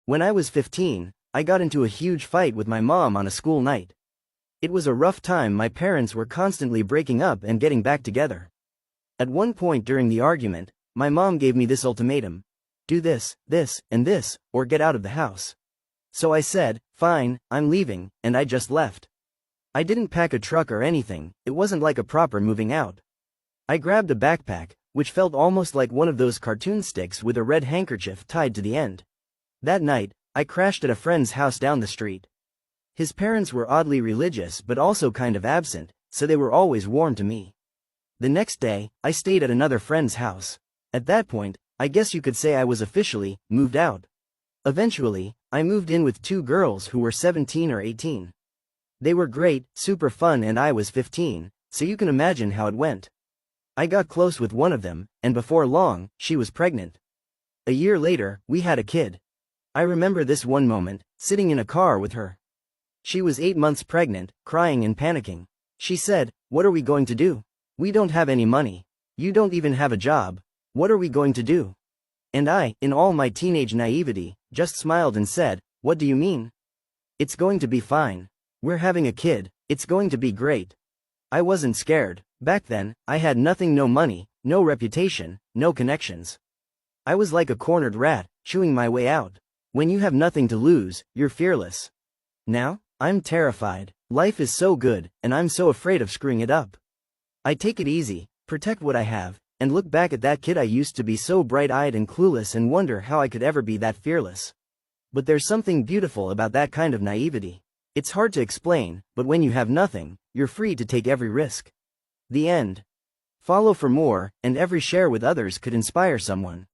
When I was 15, I got into a huge fight with my mom on a school night. It was a rough time. My parents were constantly breaking up and getting back together. At one point during the argument, my mom gave me this ultimatum: do this, this, and this, or get out of the house. So I said, fine, I'm leaving, and I just left. I didn't pack a truck or anything. It wasn't like a proper moving out. I grabbed a backpack, which felt almost like one of those cartoon sticks with a red handkerchief tied to the end. That night, I crashed at a friend's house down the street. His parents were oddly religious but also kind of absent, so they were always warm to me. The next day, I stayed at another friend's house. At that point, I guess you could say I was officially moved out. Eventually, I moved in with two girls who were 17 or 18. They were great, super fun, and I was 15, so you can imagine how it went. I got close with one of them, and before long, she was pregnant. A year later, we had a kid. I remember this one moment, sitting in a car with her. She was 8 months pregnant, crying and panicking. She said, "What are we going to do? We don't have any money. You don't even have a job. What are we going to do?" And I, in all my teenage naivety, just smiled and said, "What do you mean? It's going to be fine. We're having a kid, it's going to be great." I wasn't scared. Back then, I had nothing: no money, no reputation, no connections. I was like a cornered rat, chewing my way out. When you have nothing to lose, you're fearless. Now, I'm terrified. Life is so good, and I'm so afraid of screwing it up. I take it easy, protect what I have, and look back at that kid I used to be, so bright-eyed and clueless, and wonder how I could ever be that fearless. But there's something beautiful about that kind of naivety. It's hard to explain, but when you have nothing, you're free to take every risk. The end. Follow for more, and every share with others could inspire someone.